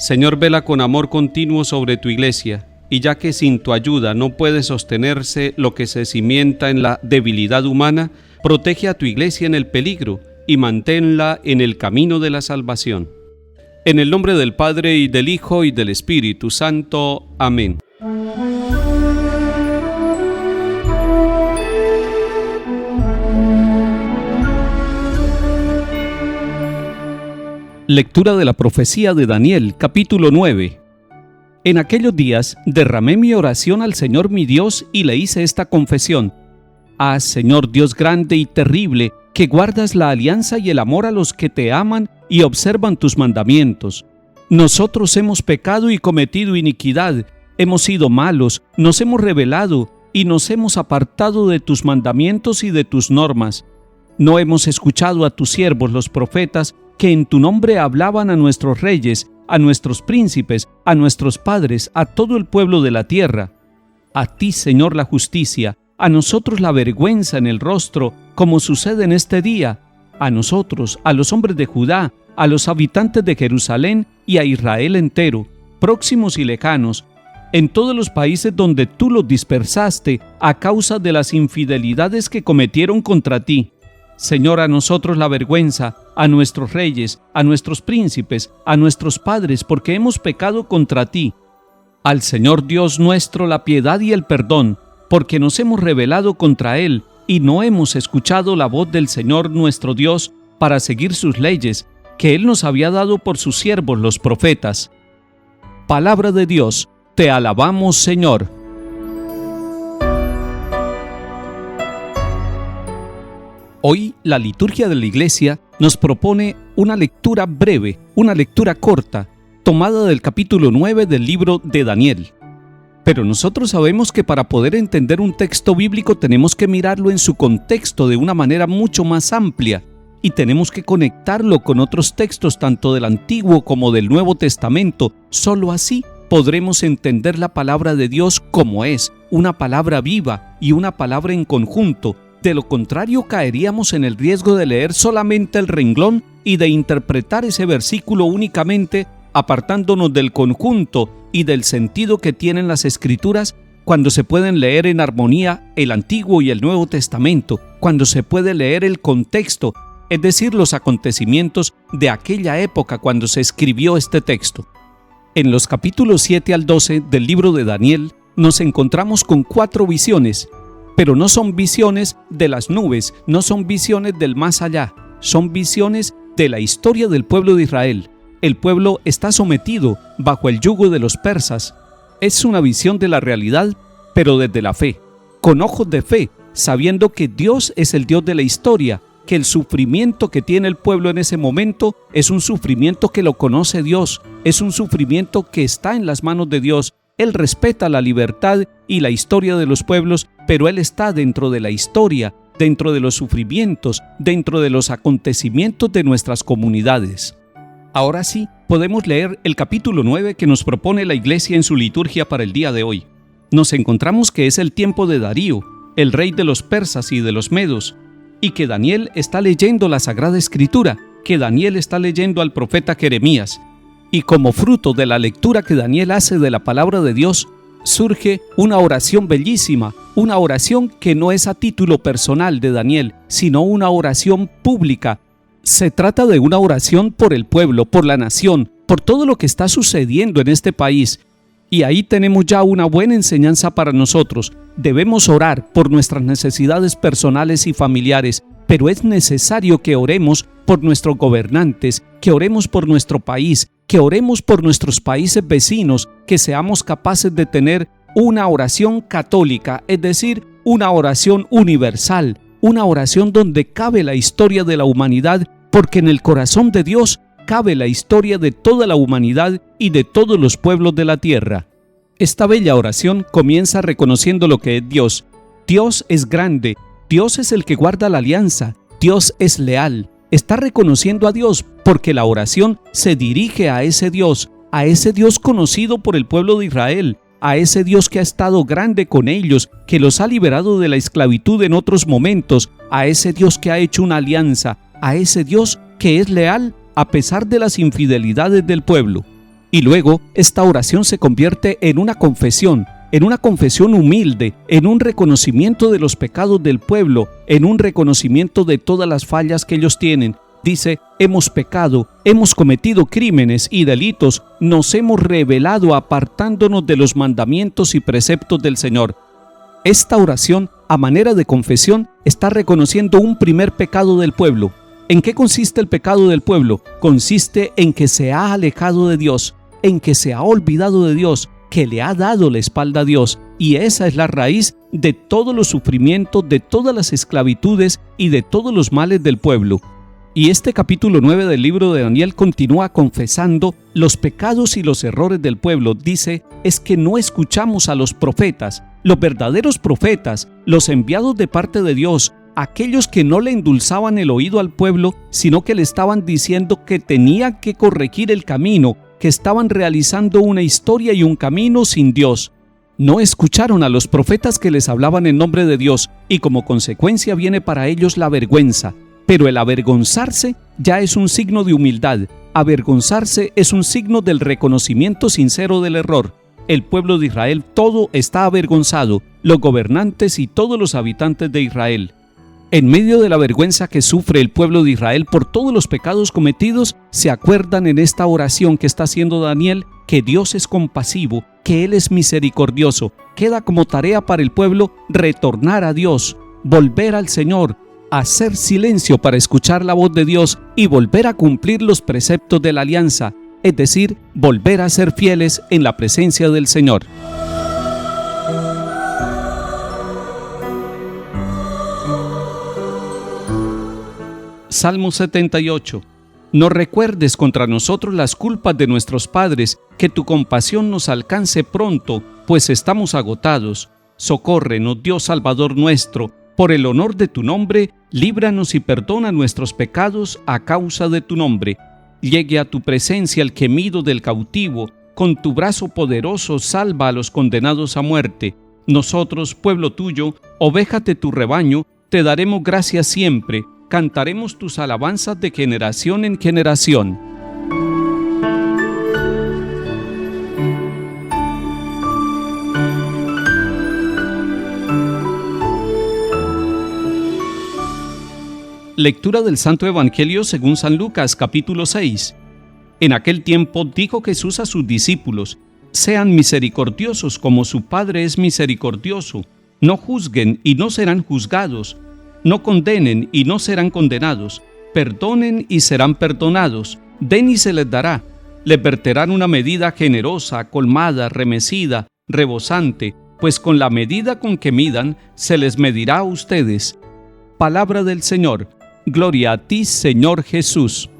Señor, vela con amor continuo sobre tu iglesia, y ya que sin tu ayuda no puede sostenerse lo que se cimienta en la debilidad humana, protege a tu iglesia en el peligro y manténla en el camino de la salvación. En el nombre del Padre, y del Hijo, y del Espíritu Santo. Amén. Lectura de la profecía de Daniel, capítulo 9. En aquellos días derramé mi oración al Señor mi Dios y le hice esta confesión: Ah, Señor Dios grande y terrible, que guardas la alianza y el amor a los que te aman y observan tus mandamientos. Nosotros hemos pecado y cometido iniquidad, hemos sido malos, nos hemos rebelado y nos hemos apartado de tus mandamientos y de tus normas. No hemos escuchado a tus siervos los profetas, que en tu nombre hablaban a nuestros reyes, a nuestros príncipes, a nuestros padres, a todo el pueblo de la tierra. A ti, Señor, la justicia, a nosotros la vergüenza en el rostro, como sucede en este día, a nosotros, a los hombres de Judá, a los habitantes de Jerusalén y a Israel entero, próximos y lejanos, en todos los países donde tú los dispersaste a causa de las infidelidades que cometieron contra ti. Señor, a nosotros la vergüenza, a nuestros reyes, a nuestros príncipes, a nuestros padres, porque hemos pecado contra ti. Al Señor Dios nuestro la piedad y el perdón, porque nos hemos rebelado contra Él y no hemos escuchado la voz del Señor nuestro Dios para seguir sus leyes, que Él nos había dado por sus siervos los profetas. Palabra de Dios, te alabamos, Señor. Hoy la liturgia de la Iglesia nos propone una lectura breve, una lectura corta, tomada del capítulo 9 del libro de Daniel. Pero nosotros sabemos que para poder entender un texto bíblico tenemos que mirarlo en su contexto de una manera mucho más amplia y tenemos que conectarlo con otros textos tanto del Antiguo como del Nuevo Testamento. Solo así podremos entender la palabra de Dios como es, una palabra viva y una palabra en conjunto. De lo contrario, caeríamos en el riesgo de leer solamente el renglón y de interpretar ese versículo únicamente, apartándonos del conjunto y del sentido que tienen las Escrituras, cuando se pueden leer en armonía el Antiguo y el Nuevo Testamento, cuando se puede leer el contexto, es decir, los acontecimientos de aquella época cuando se escribió este texto. En los capítulos 7 al 12 del libro de Daniel nos encontramos con 4 visiones, pero no son visiones de las nubes, no son visiones del más allá, son visiones de la historia del pueblo de Israel. El pueblo está sometido bajo el yugo de los persas. Es una visión de la realidad, pero desde la fe, con ojos de fe, sabiendo que Dios es el Dios de la historia, que el sufrimiento que tiene el pueblo en ese momento es un sufrimiento que lo conoce Dios, es un sufrimiento que está en las manos de Dios. Él respeta la libertad y la historia de los pueblos, pero Él está dentro de la historia, dentro de los sufrimientos, dentro de los acontecimientos de nuestras comunidades. Ahora sí, podemos leer el capítulo 9 que nos propone la Iglesia en su liturgia para el día de hoy. Nos encontramos que es el tiempo de Darío, el rey de los persas y de los medos, y que Daniel está leyendo la Sagrada Escritura, que Daniel está leyendo al profeta Jeremías. Y como fruto de la lectura que Daniel hace de la palabra de Dios, surge una oración bellísima, una oración que no es a título personal de Daniel, sino una oración pública. Se trata de una oración por el pueblo, por la nación, por todo lo que está sucediendo en este país. Y ahí tenemos ya una buena enseñanza para nosotros. Debemos orar por nuestras necesidades personales y familiares, pero es necesario que oremos por nuestros gobernantes, que oremos por nuestro país, que oremos por nuestros países vecinos, que seamos capaces de tener una oración católica, es decir, una oración universal, una oración donde cabe la historia de la humanidad, porque en el corazón de Dios cabe la historia de toda la humanidad y de todos los pueblos de la tierra. Esta bella oración comienza reconociendo lo que es Dios. Dios es grande, Dios es el que guarda la alianza, Dios es leal. Está reconociendo a Dios porque la oración se dirige a ese Dios conocido por el pueblo de Israel, a ese Dios que ha estado grande con ellos, que los ha liberado de la esclavitud en otros momentos, a ese Dios que ha hecho una alianza, a ese Dios que es leal a pesar de las infidelidades del pueblo. Y luego esta oración se convierte en una confesión humilde, en un reconocimiento de los pecados del pueblo, en un reconocimiento de todas las fallas que ellos tienen. Dice: hemos pecado, hemos cometido crímenes y delitos, nos hemos rebelado apartándonos de los mandamientos y preceptos del Señor. Esta oración, a manera de confesión, está reconociendo un primer pecado del pueblo. ¿En qué consiste el pecado del pueblo? Consiste en que se ha alejado de Dios, en que se ha olvidado de Dios, que le ha dado la espalda a Dios, y esa es la raíz de todos los sufrimientos, de todas las esclavitudes y de todos los males del pueblo. Y este capítulo 9 del libro de Daniel continúa confesando los pecados y los errores del pueblo. Dice: es que no escuchamos a los profetas, los verdaderos profetas, los enviados de parte de Dios, aquellos que no le endulzaban el oído al pueblo, sino que le estaban diciendo que tenía que corregir el camino, que estaban realizando una historia y un camino sin Dios. No escucharon a los profetas que les hablaban en nombre de Dios, y como consecuencia viene para ellos la vergüenza. Pero el avergonzarse ya es un signo de humildad. Avergonzarse es un signo del reconocimiento sincero del error. El pueblo de Israel todo está avergonzado, los gobernantes y todos los habitantes de Israel. En medio de la vergüenza que sufre el pueblo de Israel por todos los pecados cometidos, se acuerdan en esta oración que está haciendo Daniel que Dios es compasivo, que Él es misericordioso. Queda como tarea para el pueblo retornar a Dios, volver al Señor, hacer silencio para escuchar la voz de Dios y volver a cumplir los preceptos de la alianza, es decir, volver a ser fieles en la presencia del Señor. Salmo 78. No recuerdes contra nosotros las culpas de nuestros padres, que tu compasión nos alcance pronto, pues estamos agotados. Socórrenos, Dios Salvador nuestro, por el honor de tu nombre, líbranos y perdona nuestros pecados a causa de tu nombre. Llegue a tu presencia el gemido del cautivo, con tu brazo poderoso salva a los condenados a muerte. Nosotros, pueblo tuyo, oveja de tu rebaño, te daremos gracias siempre, cantaremos tus alabanzas de generación en generación. Lectura del Santo Evangelio según San Lucas, capítulo 6. En aquel tiempo dijo Jesús a sus discípulos: sean misericordiosos como su Padre es misericordioso. No juzguen y no serán juzgados. No condenen y no serán condenados. Perdonen y serán perdonados. Den y se les dará. Les verterán una medida generosa, colmada, remecida, rebosante, pues con la medida con que midan, se les medirá a ustedes. Palabra del Señor. Gloria a ti, Señor Jesús.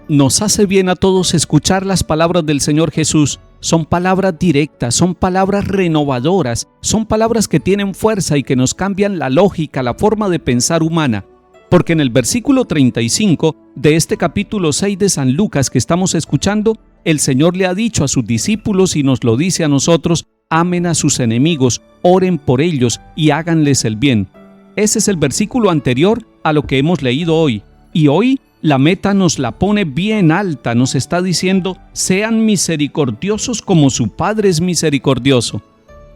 Nos hace bien a todos escuchar las palabras del Señor Jesús. Son palabras directas, son palabras renovadoras, son palabras que tienen fuerza y que nos cambian la lógica, la forma de pensar humana. Porque en el versículo 35 de este capítulo 6 de San Lucas que estamos escuchando, el Señor le ha dicho a sus discípulos y nos lo dice a nosotros: amen a sus enemigos, oren por ellos y háganles el bien. Ese es el versículo anterior a lo que hemos leído hoy. Y hoy la meta nos la pone bien alta, nos está diciendo: sean misericordiosos como su Padre es misericordioso.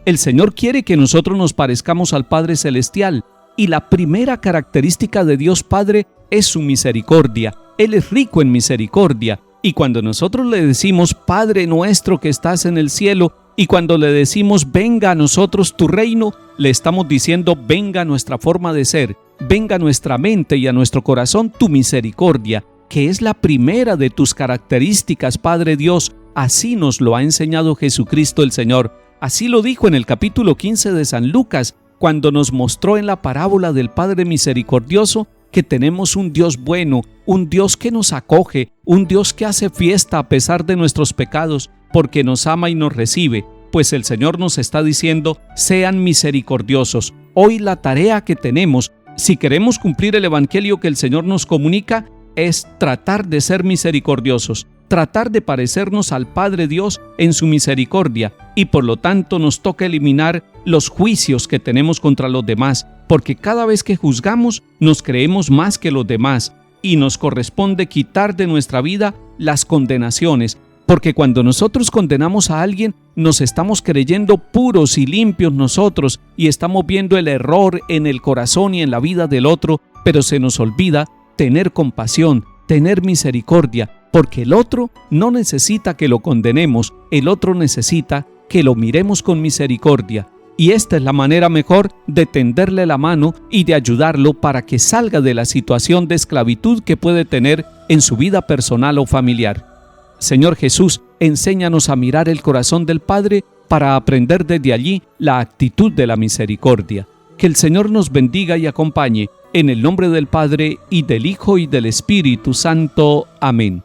El Señor quiere que nosotros nos parezcamos al Padre Celestial, y la primera característica de Dios Padre es su misericordia. Él es rico en misericordia, y cuando nosotros le decimos: Padre nuestro que estás en el cielo, y cuando le decimos: venga a nosotros tu reino, le estamos diciendo: venga a nuestra forma de ser, venga a nuestra mente y a nuestro corazón tu misericordia, que es la primera de tus características, Padre Dios. Así nos lo ha enseñado Jesucristo el Señor. Así lo dijo en el capítulo 15 de San Lucas, cuando nos mostró en la parábola del Padre misericordioso que tenemos un Dios bueno, un Dios que nos acoge, un Dios que hace fiesta a pesar de nuestros pecados, porque nos ama y nos recibe. Pues el Señor nos está diciendo: sean misericordiosos. Hoy la tarea que tenemos, si queremos cumplir el Evangelio que el Señor nos comunica, es tratar de ser misericordiosos, tratar de parecernos al Padre Dios en su misericordia, y por lo tanto nos toca eliminar los juicios que tenemos contra los demás, porque cada vez que juzgamos nos creemos más que los demás y nos corresponde quitar de nuestra vida las condenaciones, porque cuando nosotros condenamos a alguien nos estamos creyendo puros y limpios nosotros y estamos viendo el error en el corazón y en la vida del otro, pero se nos olvida tener compasión, tener misericordia, porque el otro no necesita que lo condenemos, el otro necesita que lo miremos con misericordia. Y esta es la manera mejor de tenderle la mano y de ayudarlo para que salga de la situación de esclavitud que puede tener en su vida personal o familiar. Señor Jesús, enséñanos a mirar el corazón del Padre para aprender desde allí la actitud de la misericordia. Que el Señor nos bendiga y acompañe, en el nombre del Padre, y del Hijo, y del Espíritu Santo. Amén.